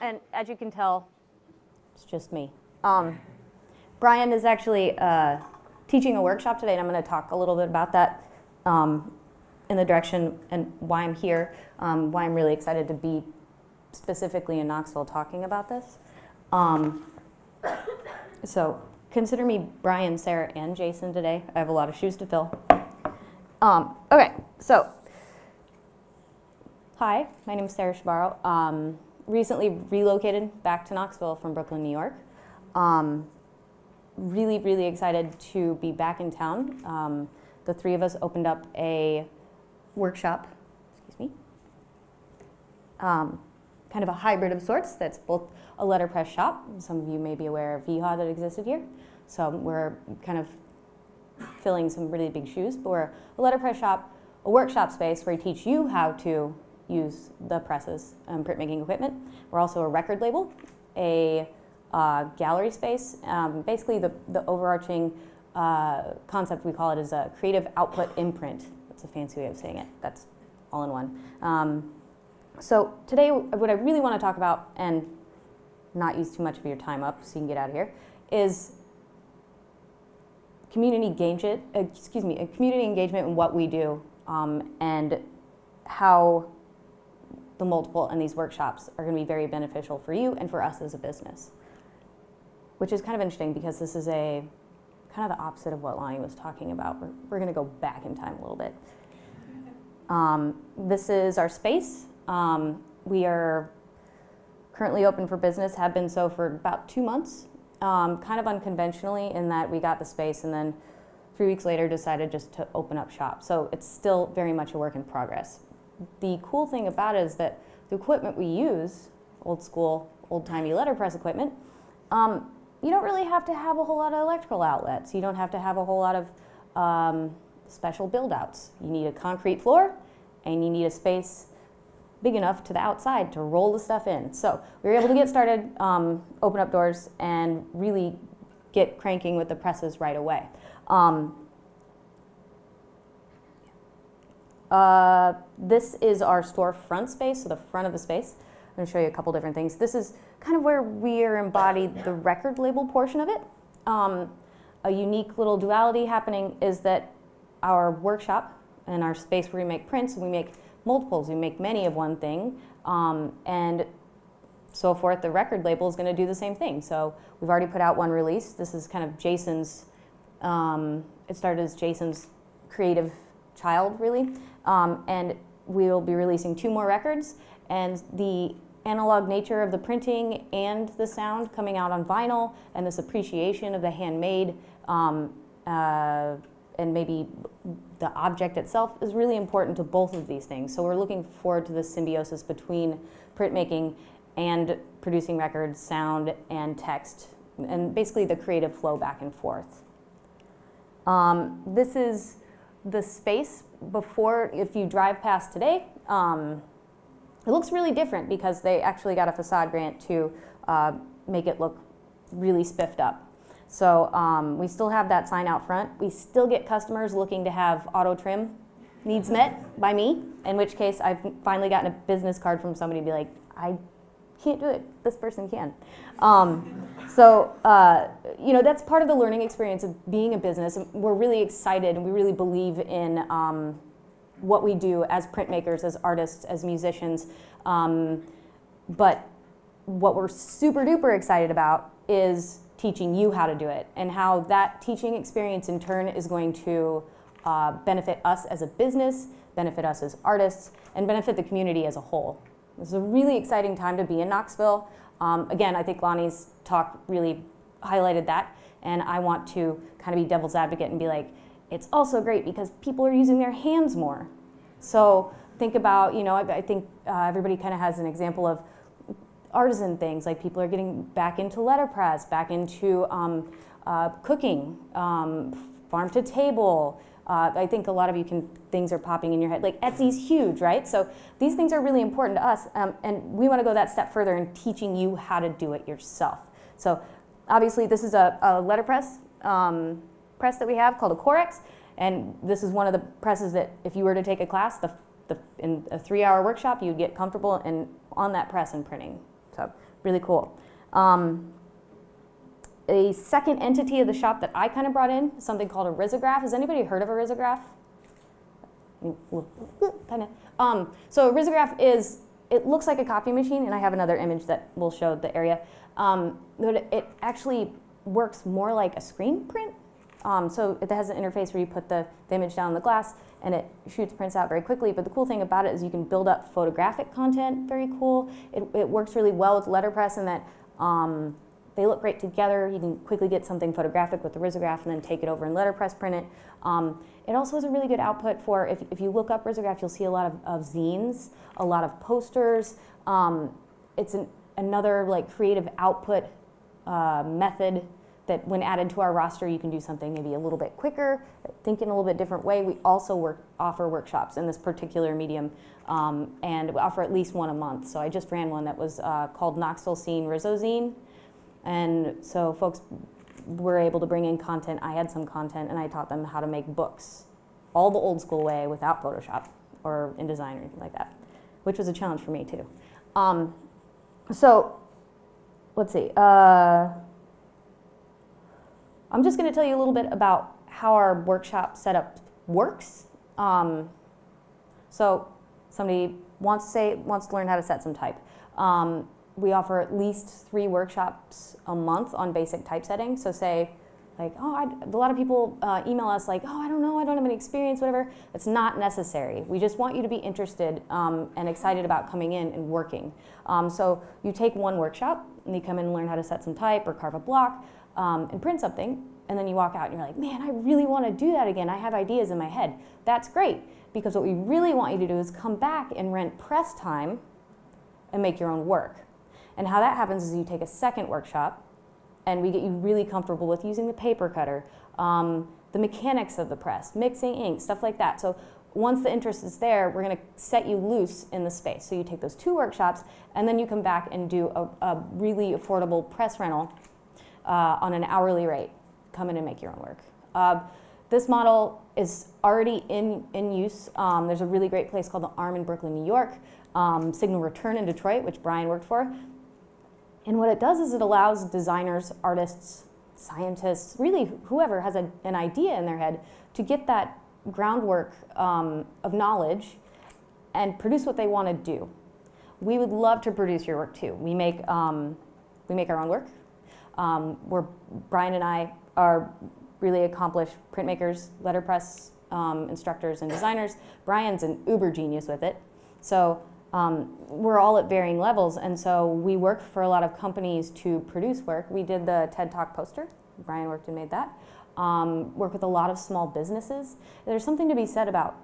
and as you can tell, it's just me. Brian is actually teaching a workshop today, and I'm going to talk a little bit about that in the direction and why I'm here, why I'm really excited to be specifically in Knoxville talking about this. So consider me Brian, Sarah, and Jason today. I have a lot of shoes to fill. Okay, so hi, my name is Sarah Shebaro. Recently relocated back to Knoxville from Brooklyn, New York. Really excited to be back in town. The three of us opened up a workshop, kind of a hybrid of sorts that's both a letterpress shop. Some of you may be aware of VHA that existed here. So we're kind of filling some really big shoes, but we're a letterpress shop, a workshop space where we teach you how to use the presses and printmaking equipment. We're also a record label, a gallery space. Basically the overarching concept, we call it, is a creative output imprint. That's a fancy way of saying it. That's all in one. So today, what I really want to talk about, and not use too much of your time up so you can get out of here, is community engagement in what we do, and how the multiple in these workshops are going to be very beneficial for you and for us as a business. Which is kind of interesting because this is kind of the opposite of what Lonnie was talking about. We're going to go back in time a little bit. This is our space. We are currently open for business, have been so for about 2 months, kind of unconventionally in that we got the space and then 3 weeks later decided just to open up shop. So it's still very much a work in progress. The cool thing about it is that the equipment we use, old school, old-timey letterpress equipment, you don't really have to have a whole lot of electrical outlets. You don't have to have a whole lot of special build-outs. You need a concrete floor and you need a space big enough to the outside to roll the stuff in. So we were able to get started, open up doors, and really get cranking with the presses right away. This is our store front space, so the front of the space. I'm going to show you a couple different things. This is kind of where we are embodied the record label portion of it. A unique little duality happening is that our workshop and our space where we make prints, we make multiples, we make many of one thing, and so forth. The record label is going to do the same thing. So we've already put out one release. This is kind of Jason's, it started as Jason's creative child, really, and we'll be releasing 2 more records, and the analog nature of the printing and the sound coming out on vinyl and this appreciation of the handmade and maybe the object itself is really important to both of these things. So we're looking forward to this symbiosis between printmaking and producing records, sound, and text, and basically the creative flow back and forth. This is the space before. If you drive past today, it looks really different because they actually got a facade grant to make it look really spiffed up. So we still have that sign out front. We still get customers looking to have auto trim needs met by me, in which case I've finally gotten a business card from somebody to be like, I can't do it, this person can. You know, that's part of the learning experience of being a business. We're really excited and we really believe in what we do as printmakers, as artists, as musicians. But what we're super duper excited about is teaching you how to do it and how that teaching experience in turn is going to benefit us as a business, benefit us as artists, and benefit the community as a whole. This is a really exciting time to be in Knoxville. Again, I think Lonnie's talk really highlighted that, and I want to kind of be devil's advocate and be like, it's also great because people are using their hands more. So think about, you know, I think everybody kind of has an example of artisan things, like people are getting back into letterpress, back into cooking, farm to table. I think a lot of things are popping in your head. Like Etsy's huge, right? So these things are really important to us, and we want to go that step further in teaching you how to do it yourself. So obviously this is a letterpress press that we have called a Korrex, and this is one of the presses that if you were to take a class, in a 3-hour workshop, you'd get comfortable and on that press and printing. So Really cool. A second entity of the shop that I kind of brought in is something called a Rizzo Graph. Has anybody heard of a Rizzo Graph? Kind of. So a Rizzo Graph is, it looks like a copy machine, and I have another image that will show the area. But it actually works more like a screen print. So it has an interface where you put the image down on the glass, and it shoots prints out very quickly. But the cool thing about it is you can build up photographic content, very cool. It works really well with letterpress in that they look great together. You can quickly get something photographic with the Rizzo Graph and then take it over and letterpress print it. It also has a really good output for, if you look up Rizzo Graph, you'll see a lot of zines, a lot of posters. It's another like creative output method that when added to our roster, you can do something maybe a little bit quicker, think in a little bit different way. We also offer workshops in this particular medium, and we offer at least one a month. So I just ran one that was called Knoxville Scene Rizzo Zine. And so folks were able to bring in content. I had some content, and I taught them how to make books, all the old school way without Photoshop or InDesign or anything like that, which was a challenge for me too. So let's see. I'm just going to tell you a little bit about how our workshop setup works. So somebody wants to learn how to set some type. We offer at least 3 workshops a month on basic typesetting. So say, like, a lot of people email us like, I don't know, I don't have any experience, whatever. It's not necessary. We just want you to be interested and excited about coming in and working. So you take one workshop, and you come in and learn how to set some type or carve a block and print something, and then you walk out and you're like, man, I really want to do that again. I have ideas in my head. That's great, because what we really want you to do is come back and rent press time and make your own work. And how that happens is you take a second workshop, and we get you really comfortable with using the paper cutter, the mechanics of the press, mixing ink, stuff like that. So once the interest is there, we're going to set you loose in the space. So you take those 2 workshops, and then you come back and do a really affordable press rental on an hourly rate. Come in and make your own work. This model is already in use. There's a really great place called the Arm in Brooklyn, New York, Signal Return in Detroit, which Brian worked for. And what it does is it allows designers, artists, scientists, really whoever has an idea in their head to get that groundwork of knowledge and produce what they want to do. We would love to produce your work too. We make our own work. Brian and I are really accomplished printmakers, letterpress instructors, and designers. Brian's an uber genius with it. So we're all at varying levels, and so we work for a lot of companies to produce work. We did the TED Talk poster. Brian worked and made that. Work with a lot of small businesses. There's something to be said about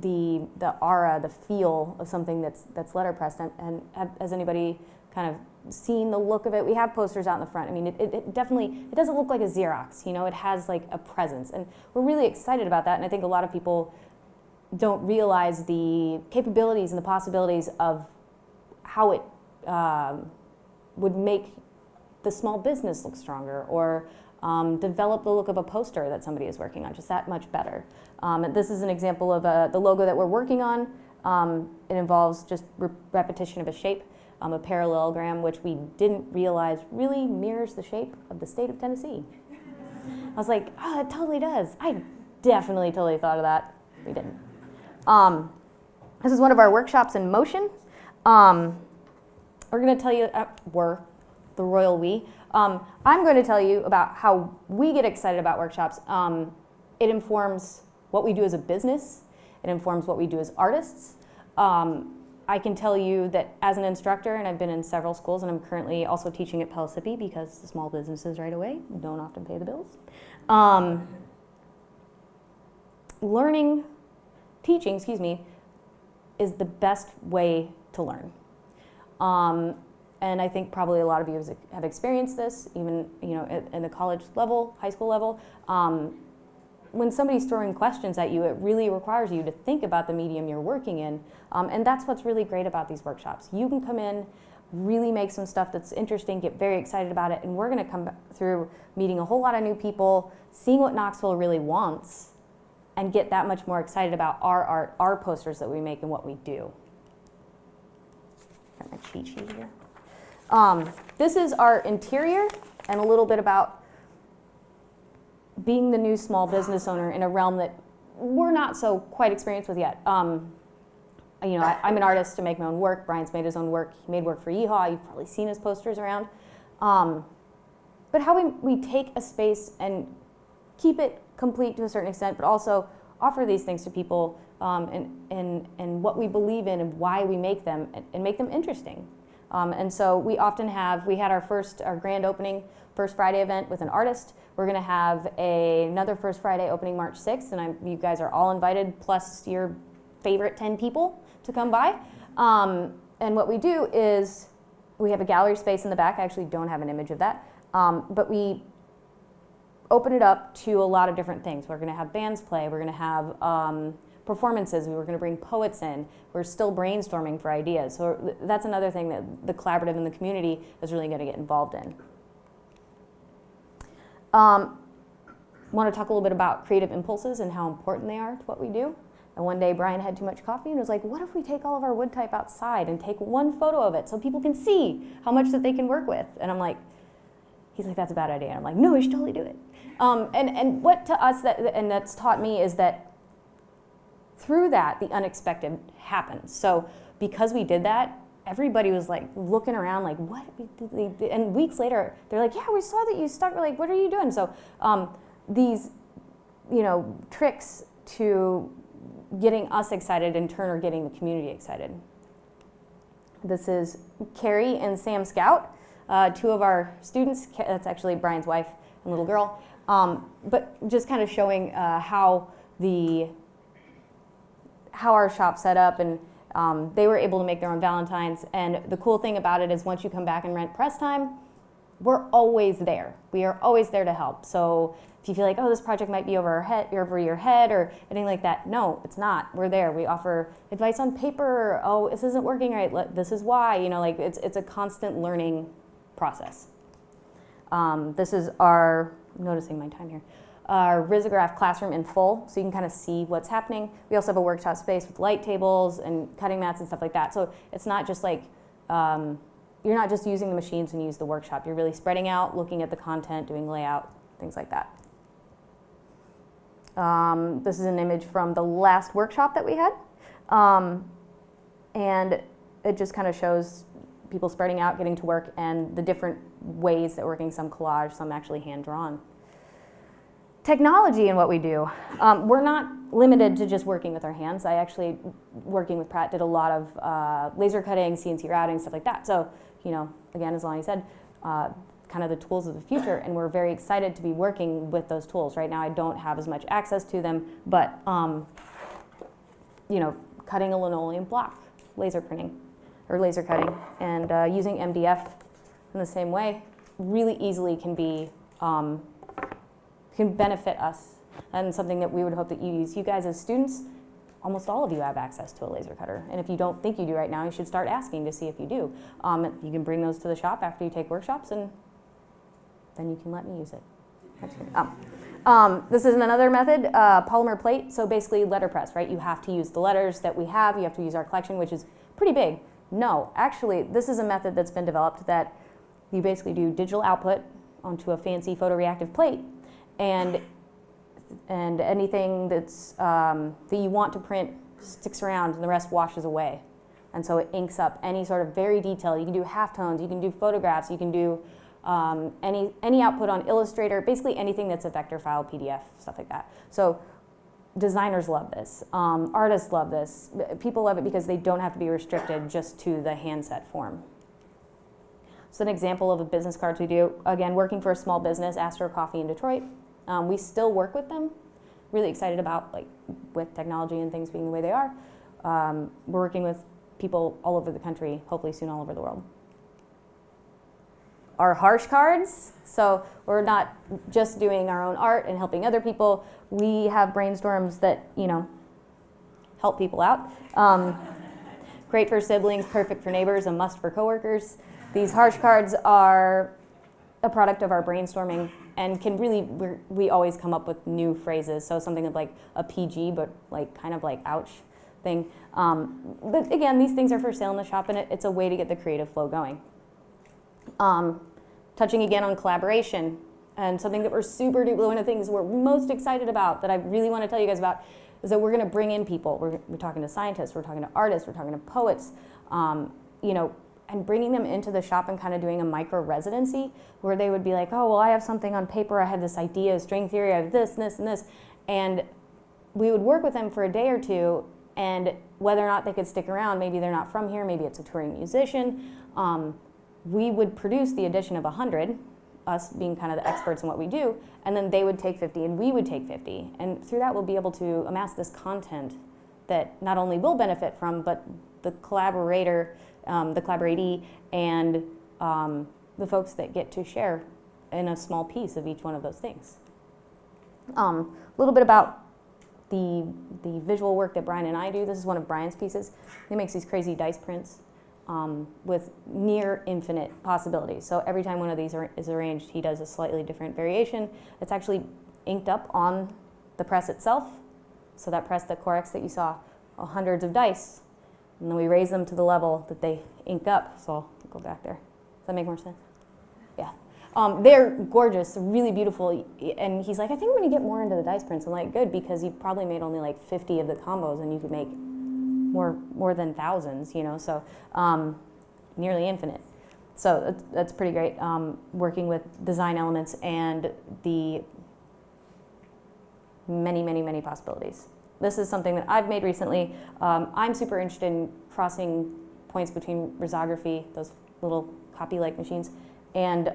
the aura, the feel of something that's letterpressed. And has anybody kind of seen the look of it? We have posters out in the front. I mean, it definitely, it doesn't look like a Xerox, you know, it has like a presence. And we're really excited about that, and I think a lot of people don't realize the capabilities and the possibilities of how it would make the small business look stronger, or develop the look of a poster that somebody is working on just that much better. This is an example of the logo that we're working on. It involves just repetition of a shape, a parallelogram, which we didn't realize really mirrors the shape of the state of Tennessee. I was like, oh, it totally does. I definitely totally thought of that. We didn't. This is one of our workshops in motion. We're going to tell you, the royal we. I'm going to tell you about how we get excited about workshops. It informs what we do as a business. It informs what we do as artists. I can tell you that as an instructor, and I've been in several schools, and I'm currently also teaching at Pellissippi because the small businesses right away don't often pay the bills. Teaching, is the best way to learn. And I think probably a lot of you have experienced this, even in the college level, high school level. When somebody's throwing questions at you, it really requires you to think about the medium you're working in. And that's what's really great about these workshops. You can come in, really make some stuff that's interesting, get very excited about it, and we're going to come through meeting a whole lot of new people, seeing what Knoxville really wants, and get that much more excited about our art, our posters that we make, and what we do. Got my cheat sheet here. This is our interior and a little bit about being the new small business owner in a realm that we're not so quite experienced with yet. You know, I'm an artist to make my own work. Brian's made his own work. He made work for Yeehaw. You've probably seen his posters around. But how we take a space and keep it complete to a certain extent, but also offer these things to people and what we believe in and why we make them and make them interesting. And so we often we had our grand opening First Friday event with an artist. We're going to have another First Friday opening March 6th, and you guys are all invited, plus your favorite 10 people to come by. And what we do is we have a gallery space in the back. I actually don't have an image of that. But we open it up to a lot of different things. We're going to have bands play. We're going to have performances. We're going to bring poets in. We're still brainstorming for ideas. So that's another thing that the collaborative and the community is really going to get involved in. Want to talk a little bit about creative impulses and how important they are to what we do. And one day Brian had too much coffee and was like, what if we take all of our wood type outside and take one photo of it so people can see how much that they can work with? And I'm like, he's like, that's a bad idea. And I'm like, no, we should totally do it. And what to us, that's taught me is that through that, the unexpected happens. So because we did that, everybody was like looking around like, what? And weeks later, they're like, yeah, we saw that you stuck. We're like, what are you doing? So these, tricks to getting us excited in turn are getting the community excited. This is Carrie and Sam Scout, two of our students. That's actually Brian's wife and little girl. But just kind of showing how our shop set up, and they were able to make their own Valentines. And the cool thing about it is once you come back and rent press time, we're always there. We are always there to help. So if you feel like, oh, this project might be over your head or anything like that, no, it's not. We're there. We offer advice on paper. Oh, this isn't working right. This is why. It's a constant learning process. This is I'm noticing my time here. Our Rizzo Graph classroom in full, so you can kind of see what's happening. We also have a workshop space with light tables and cutting mats and stuff like that. So it's not just like, you're not just using the machines when you use the workshop. You're really spreading out, looking at the content, doing layout, things like that. This is an image from the last workshop that we had. And it just kind of shows people spreading out, getting to work, and the different ways that we're working, some collage, some actually hand-drawn. Technology in what we do. We're not limited to just working with our hands. I actually, working with Pratt, did a lot of laser cutting, CNC routing, stuff like that. So, again, as Lonnie said, kind of the tools of the future, and we're very excited to be working with those tools. Right now I don't have as much access to them, but cutting a linoleum block, laser printing, or laser cutting, and using MDF in the same way really easily can benefit us, and something that we would hope that you use. You guys as students, almost all of you have access to a laser cutter, and if you don't think you do right now, you should start asking to see if you do. You can bring those to the shop after you take workshops, and then you can let me use it. This is another method, polymer plate. So basically letterpress, right? You have to use the letters that we have. You have to use our collection, which is pretty big. No, actually, this is a method that's been developed that you basically do digital output onto a fancy photoreactive plate, and anything that's that you want to print sticks around, and the rest washes away. And so it inks up any sort of very detailed. You can do halftones, you can do photographs, you can do any output on Illustrator, basically anything that's a vector file, PDF, stuff like that. So designers love this, artists love this. People love it because they don't have to be restricted just to the handset form. So an example of a business cards we do, again, working for a small business, Astro Coffee in Detroit. We still work with them. Really excited about, with technology and things being the way they are. We're working with people all over the country, hopefully soon all over the world. Our harsh cards, so we're not just doing our own art and helping other people. We have brainstorms that, help people out. Great for siblings, perfect for neighbors, a must for coworkers. These harsh cards are a product of our brainstorming and can really, we always come up with new phrases. So something like a PG, but kind of ouch thing. But again, these things are for sale in the shop, and it's a way to get the creative flow going. Touching again on collaboration, and something that we're one of the things we're most excited about that I really want to tell you guys about is that we're going to bring in people. We're talking to scientists, we're talking to artists, we're talking to poets, you know, and bringing them into the shop and kind of doing a micro residency where they would be like, oh, well, I have something on paper, I have this idea, string theory, I have this, and this, and this. And we would work with them for a day or two, and whether or not they could stick around, maybe they're not from here, maybe it's a touring musician, we would produce the edition of 100, us being kind of the experts in what we do, and then they would take 50 and we would take 50. And through that, we'll be able to amass this content that not only we'll benefit from, but the collaborator, the collaboratee, and the folks that get to share in a small piece of each one of those things. A little bit about the visual work that Brian and I do. This is one of Brian's pieces. He makes these crazy dice prints with near infinite possibilities. So every time one of these is arranged, he does a slightly different variation. It's actually inked up on the press itself. So that press, the Korrex that you saw, hundreds of dice. And then we raise them to the level that they ink up. So I'll go back there. Does that make more sense? Yeah. They're gorgeous, really beautiful. And he's like, I think I'm going to get more into the dice prints. I'm like, good, because you probably made only like 50 of the combos, and you could make more than thousands, you know, so nearly infinite. So that's pretty great, working with design elements and the many, many, many possibilities. This is something that I've made recently. I'm super interested in crossing points between risography, those little copy-like machines, and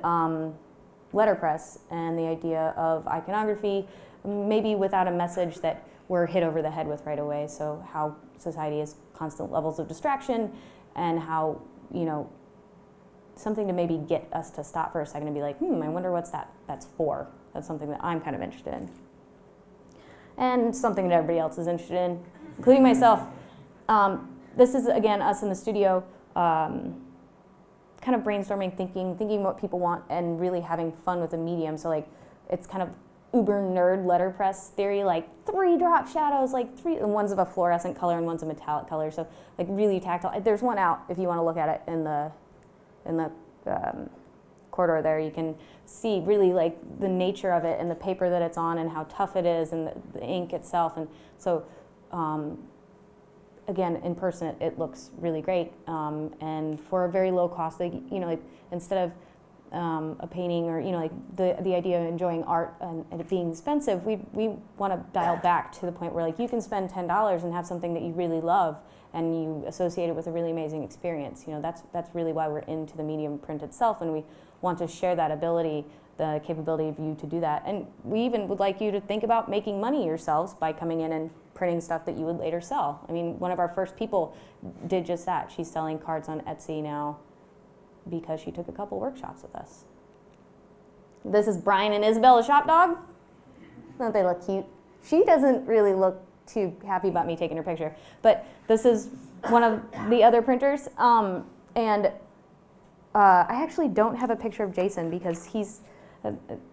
letterpress, and the idea of iconography, maybe without a message that we're hit over the head with right away. So how society has constant levels of distraction, and how, you know, something to maybe get us to stop for a second and be like, I wonder what's that's for. That's something that I'm kind of interested in. And something that everybody else is interested in, including myself. This is, again, us in the studio, kind of brainstorming, thinking what people want, and really having fun with the medium. So like, it's kind of uber nerd letterpress theory, like 3 drop shadows, like 3, and one's of a fluorescent color and one's a metallic color. So like really tactile. There's one out if you want to look at it in the corridor there. You can see really like the nature of it and the paper that it's on and how tough it is, and the ink itself. And so again, in person it looks really great, and for a very low cost, like, you know, like instead of a painting, or, you know, like the idea of enjoying art and it being expensive, we want to dial back to the point where like you can spend $10 and have something that you really love and you associate it with a really amazing experience. You know, that's really why we're into the medium print itself, and we want to share that ability, the capability of you to do that. And we even would like you to think about making money yourselves by coming in and printing stuff that you would later sell. I mean, one of our first people did just that. She's selling cards on Etsy now because she took a couple workshops with us. This is Brian and Isabel, the shop dog. Don't they look cute? She doesn't really look too happy about me taking her picture, but this is one of the other printers. And I actually don't have a picture of Jason because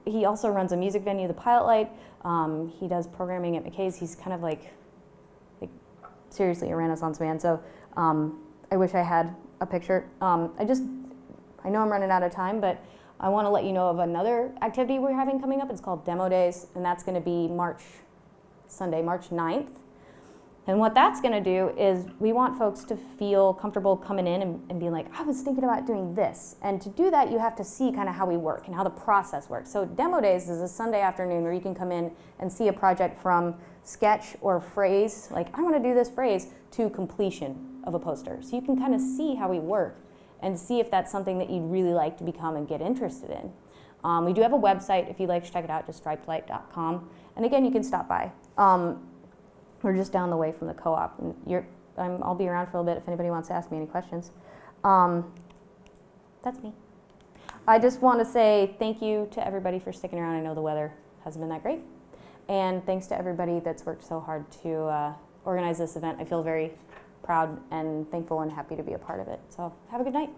he also runs a music venue, the Pilot Light. He does programming at McKay's. He's kind of like seriously a Renaissance man. So I wish I had a picture. I know I'm running out of time, but I want to let you know of another activity we're having coming up. It's called Demo Days, and that's going to be Sunday, March 9th. And what that's going to do is we want folks to feel comfortable coming in and being like, I was thinking about doing this. And to do that, you have to see kind of how we work and how the process works. So Demo Days is a Sunday afternoon where you can come in and see a project from sketch or phrase, like I want to do this phrase, to completion of a poster. So you can kind of see how we work and see if that's something that you'd really like to become and get interested in. We do have a website. If you'd like to check it out, just stripedlight.com. And again, you can stop by. We're just down the way from the co-op. And I'll be around for a little bit if anybody wants to ask me any questions. That's me. I just want to say thank you to everybody for sticking around. I know the weather hasn't been that great. And thanks to everybody that's worked so hard to organize this event. I feel very proud and thankful and happy to be a part of it. So have a good night.